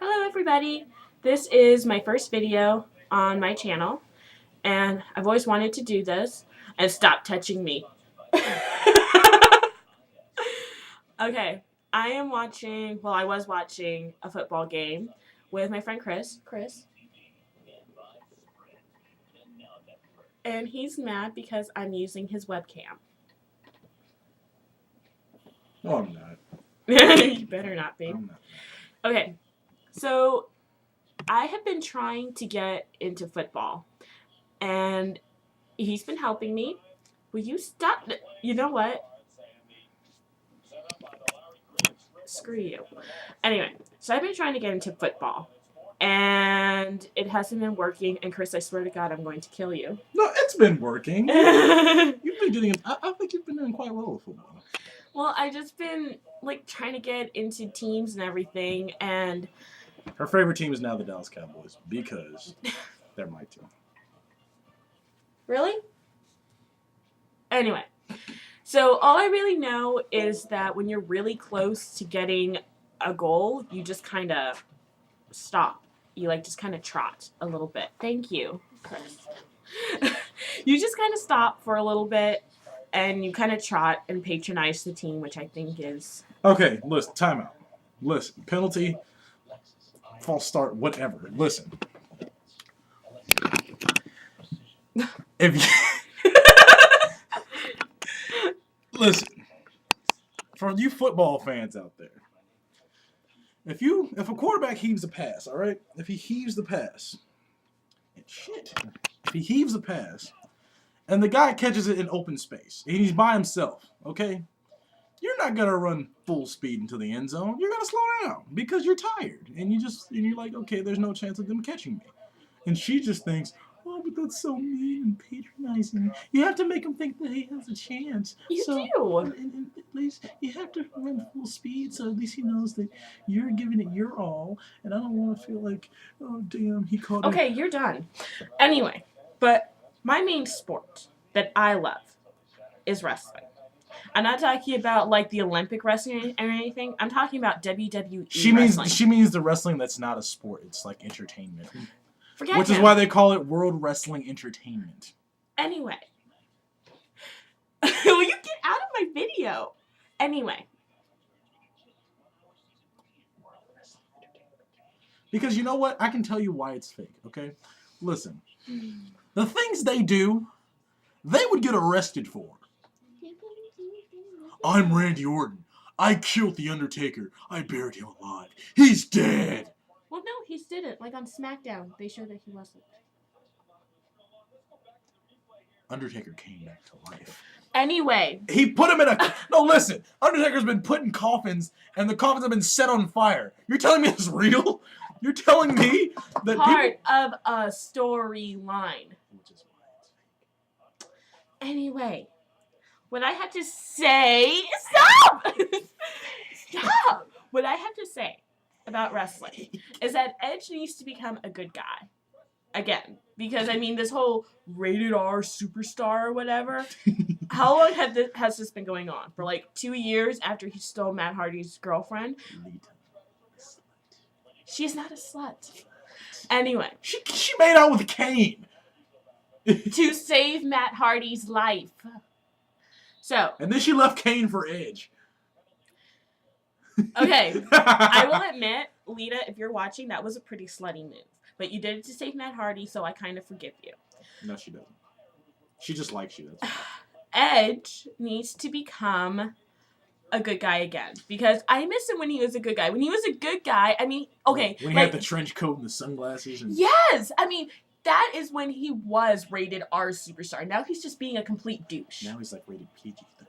Hello everybody! This is my first video on my channel, and I've always wanted to do this, and stop touching me. Okay, I was watching a football game with my friend Chris, and he's mad because I'm using his webcam. No, I'm not. You better not be. I'm not. Okay, so I have been trying to get into football, and he's been helping me. Will you stop? You know what? Screw you. Anyway, so I've been trying to get into football, and it hasn't been working. And Chris, I swear to God, I'm going to kill you. No, it's been working. You've been doing it. I think you've been doing quite well with football. Well, I just been trying to get into teams and everything, and her favorite team is now the Dallas Cowboys because they're my team. Really? Anyway, so all I really know is that when you're really close to getting a goal, you just kind of stop. You just kind of trot a little bit. Thank you, Chris. You just kind of stop for a little bit, and you kind of trot and patronize the team, which I think is... Okay, listen, timeout. Listen, penalty, false start, whatever. Listen. If you... Listen, for you football fans out there, if a quarterback heaves a pass, all right? If he heaves the pass, if he heaves the pass, and the guy catches it in open space, and he's by himself, okay? You're not gonna run full speed into the end zone. You're gonna slow down because you're tired, and you're like, okay, there's no chance of them catching me. And she just thinks, oh, but that's so mean and patronizing. You have to make him think that he has a chance. You do. And at least you have to run full speed, so at least he knows that you're giving it your all. And I don't want to feel like, oh, damn, he caught it. Okay, you're done. Anyway, but my main sport that I love is wrestling. I'm not talking about the Olympic wrestling or anything. I'm talking about WWE wrestling. She means the wrestling that's not a sport. It's like entertainment. Which is why they call it World Wrestling Entertainment. Anyway. Will you get out of my video? Anyway. Because you know what? I can tell you why it's fake, okay? Listen. The things they do, they would get arrested for. I'm Randy Orton. I killed The Undertaker. I buried him alive. He's dead. Well, no, he didn't. On SmackDown, they showed that he wasn't. Undertaker came back to life. Anyway. He put him in a... No, listen. Undertaker's been put in coffins, and the coffins have been set on fire. You're telling me it's real? You're telling me that part of a storyline. Anyway. What I have to say... Stop! Stop! What I have to say about wrestling is that Edge needs to become a good guy. Again. Because, this whole rated R superstar or whatever, how long has this been going on? For 2 years after he stole Matt Hardy's girlfriend? She's not a slut. Anyway. She made out with Kane. To save Matt Hardy's life. So. And then she left Kane for Edge. Okay, I will admit, Lita, if you're watching, that was a pretty slutty move. But you did it to save Matt Hardy, so I kind of forgive you. No, she doesn't. She just likes you. That's Edge needs to become a good guy again. Because I miss him when he was a good guy. When he was a good guy, okay. When he had the trench coat and the sunglasses. And... Yes! That is when he was rated R superstar. Now he's just being a complete douche. Now he's rated PG-13.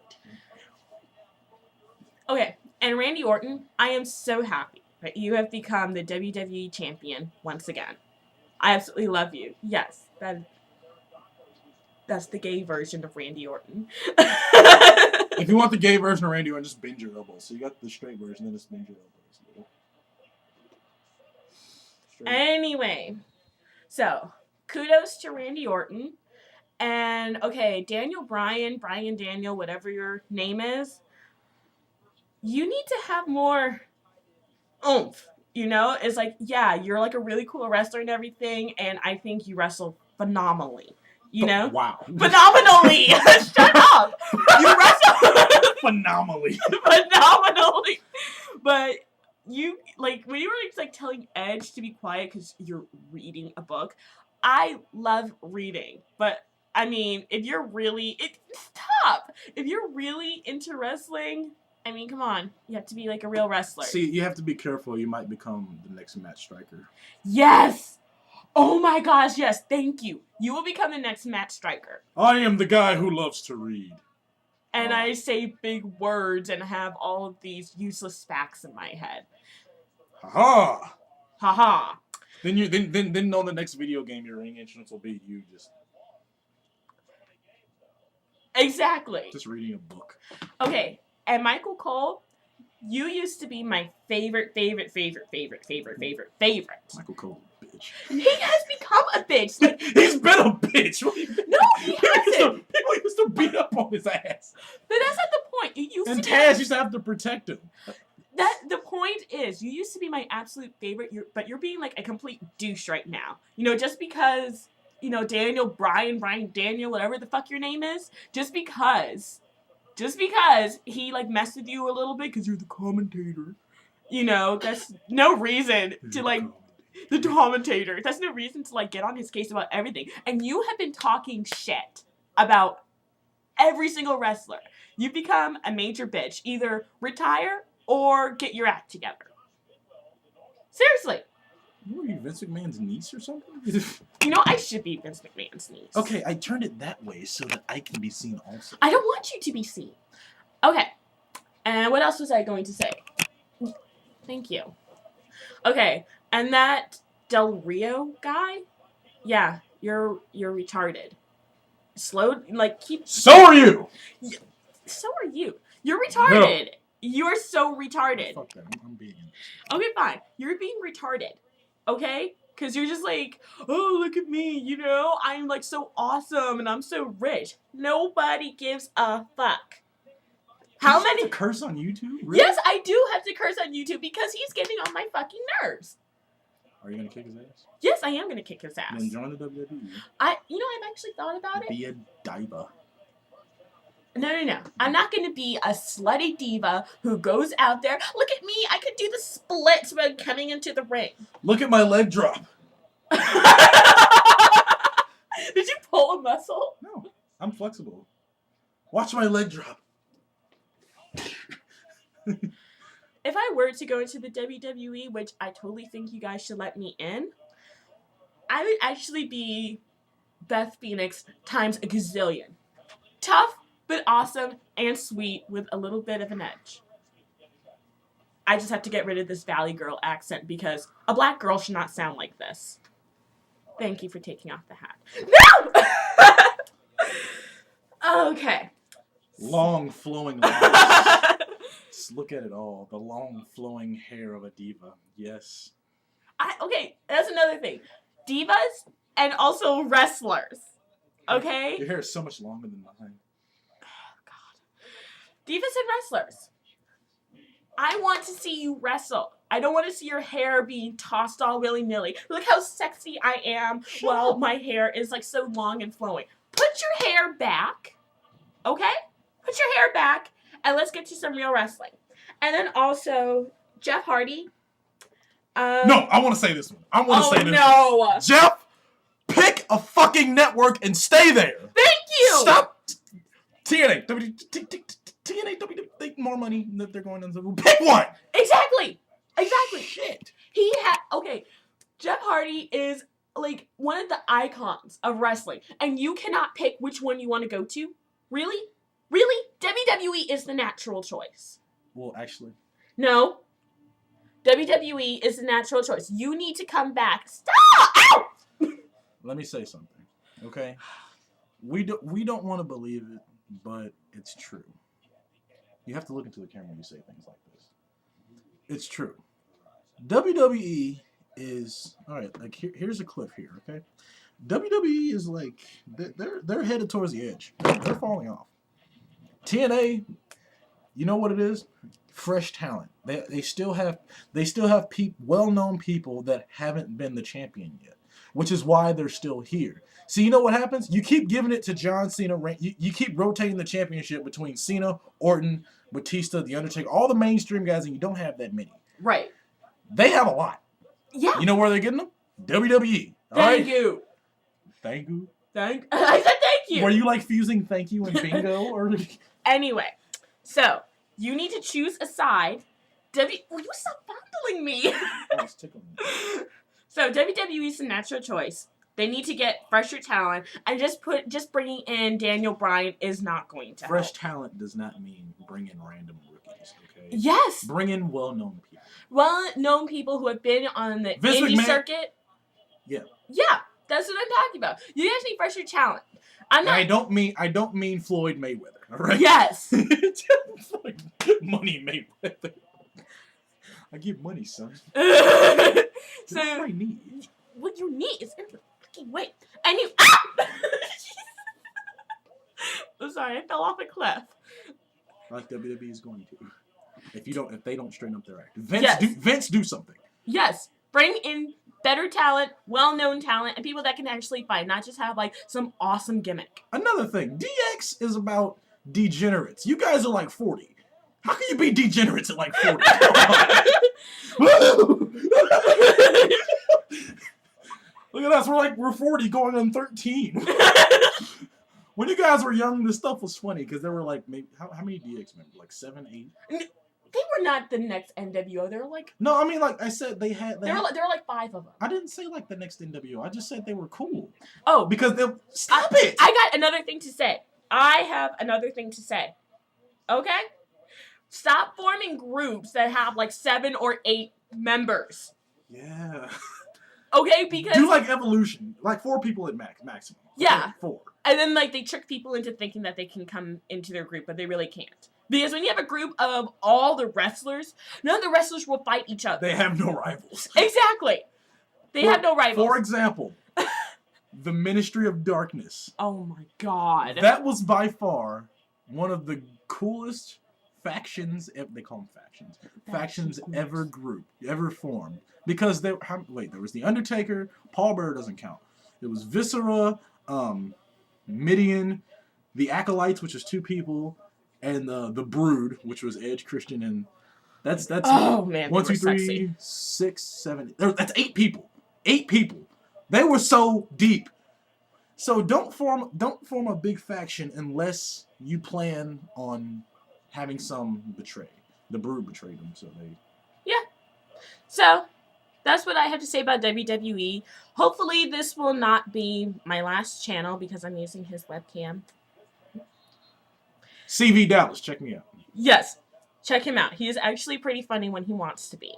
Okay, and Randy Orton, I am so happy that you have become the WWE champion once again. I absolutely love you. Yes, that's the gay version of Randy Orton. If you want the gay version of Randy Orton, just bend your elbows. So you got the straight version, then just bend your elbows. Anyway, so kudos to Randy Orton. And, okay, Brian Daniel, whatever your name is, you need to have more oomph You know, it's like, yeah, you're like a really cool wrestler and everything, and I think you wrestle phenomenally. You know? Wow. Phenomenally! Shut up! You wrestle Phenomenally. phenomenally! But you, like, when you were like telling Edge to be quiet because you're reading a book, I love reading, but I mean, if you're really, stop! If you're really into wrestling, I mean, come on. You have to be like a real wrestler. See, you have to be careful. You might become the next match striker. Yes! Oh my gosh, yes, thank you. You will become the next match striker. I am the guy who loves to read. And I say big words and have all of these useless facts in my head. Ha Haha. Then you then know the next video game your ring entrance will be you just Exactly. just reading a book. Okay, and Michael Cole, you used to be my favorite. Michael Cole, bitch. He has become a bitch. Like, he's been a bitch. No, he hasn't. People used to beat up on his ass. But that's not the point. You used And to Taz used to have to protect him. The point is, you used to be my absolute favorite, but you're being like a complete douche right now. You know, just because, you know, Brian Daniel, whatever the fuck your name is, just because he like messed with you a little bit because you're the commentator. You know, that's no reason to like the commentator. That's no reason to like get on his case about everything. And you have been talking shit about every single wrestler. You've become a major bitch. Either retire or get your act together. Seriously. What are you, Vince McMahon's niece or something? You know, I should be Vince McMahon's niece. Okay, I turned it that way so that I can be seen also. I don't want you to be seen. Okay. And what else was I going to say? Thank you. Okay. And that Del Rio guy? Yeah, you're retarded. So are you! So are you. You're retarded. No. You're so retarded. Fuck that. I'm being. Okay, fine. You're being retarded. Okay? Because you're just like, oh, look at me, you know? I'm like so awesome and I'm so rich. Nobody gives a fuck. How many? You have to curse on YouTube? Really? Yes, I do have to curse on YouTube because he's getting on my fucking nerves. Are you going to kick his ass? Yes, I am going to kick his ass. Then join the WWE. I've actually thought about it. Be a diva. No. I'm not going to be a slutty diva who goes out there. Look at me. I could do the splits when coming into the ring. Look at my leg drop. Did you pull a muscle? No. I'm flexible. Watch my leg drop. If I were to go into the WWE, which I totally think you guys should let me in, I would actually be Beth Phoenix times a gazillion. Tough, but awesome and sweet with a little bit of an edge. I just have to get rid of this Valley Girl accent because a black girl should not sound like this. Thank you for taking off the hat. No! Okay. Long flowing locks. Just look at it all. The long flowing hair of a diva. Yes. Okay, that's another thing. Divas and also wrestlers. Okay? Your hair is so much longer than mine. Divas and wrestlers. I want to see you wrestle. I don't want to see your hair being tossed all willy-nilly. Look how sexy I am while my hair is like so long and flowing. Put your hair back. Okay? Put your hair back and let's get to some real wrestling. And then also, Jeff Hardy. No, I want to say this one. I want to say this one. Jeff, pick a fucking network and stay there. Thank you. Stop. TNA, TNA, WWE, more money that they're going into. Pick one. Exactly. Shit. Okay, Jeff Hardy is like one of the icons of wrestling, and you cannot pick which one you want to go to? Really? Really? WWE is the natural choice. Well, actually. No. WWE is the natural choice. You need to come back. Stop! Ow! Let me say something, okay? We don't want to believe it, but it's true. You have to look into the camera when you say things like this. It's true. WWE is alright. Like here's a cliff here, okay? WWE is like they're headed towards the edge. They're falling off. TNA, You know what it is? Fresh talent. They still have well-known people that haven't been the champion yet, which is why they're still here. See, you know what happens? You keep giving it to John Cena. You keep rotating the championship between Cena, Orton, Batista, The Undertaker, all the mainstream guys, and you don't have that many. Right. They have a lot. Yeah. You know where they're getting them? WWE. Thank you. Thank you. I said thank you. Were you like fusing thank you and bingo? Or Anyway, so you need to choose a side. Will you stop fondling me? Oh, it's tickling me. So WWE's the natural choice. They need to get fresher talent, and just bringing in Daniel Bryan is not going to Fresh help. talent does not mean bring in random rookies, okay? Yes. Bring in well-known people. Well-known people who have been on the Vince indie McMahon. circuit. Yeah. Yeah, that's what I'm talking about. You guys need fresher talent. I'm not. I don't mean Floyd Mayweather, all right? Yes. Money Mayweather. I give money, son. So That's what I need. what you need is in the fucking way. And you. I'm sorry, I fell off a cliff. Like WWE is going to. If they don't straighten up their act. Yes. Vince do something. Yes, bring in better talent, well-known talent, and people that can actually fight, not just have like some awesome gimmick. Another thing, DX is about degenerates. You guys are like 40. How can you be degenerates at like 40? Look at us, we're 40 going on 13. When you guys were young, this stuff was funny because there were like maybe how many DX members? Like 7, 8? They were not the next NWO. They were like No, I mean like I said there were like 5 of them. I didn't say like the next NWO. I just said they were cool. Oh, Because they stop it. I got another thing to say. I have another thing to say. Okay? Stop forming groups that have like 7 or 8 members. Yeah. Okay, because Do like Evolution, like 4 people at maximum. Yeah. 4. and then like they trick people into thinking that they can come into their group, but they really can't. Because when you have a group of all the wrestlers, none of the wrestlers will fight each other. They have no rivals. Exactly. They have no rivals. For example, the Ministry of Darkness. Oh my god. That was by far one of the coolest factions. They call them factions. Factions ever formed. Because there was the Undertaker. Paul Bearer doesn't count. There was Viscera, Midian, the Acolytes, which was 2 people, and the Brood, which was Edge, Christian, and that's oh man, 1, 2, 3, 6, 7. That's 8 people. 8 people. They were so deep. So don't form a big faction unless you plan on having some betray. The Brood betrayed them, so they. Yeah. So that's what I have to say about WWE. Hopefully this will not be my last channel because I'm using his webcam. CVDallas, check me out. Yes, check him out. He is actually pretty funny when he wants to be.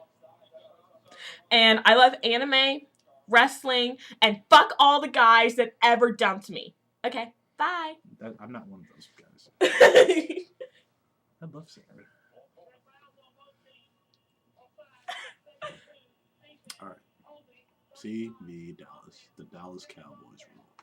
And I love anime, wrestling, and fuck all the guys that ever dumped me. Okay, bye. I'm not one of those guys. I love Sara. All right. CVDallas, the Dallas Cowboys rule.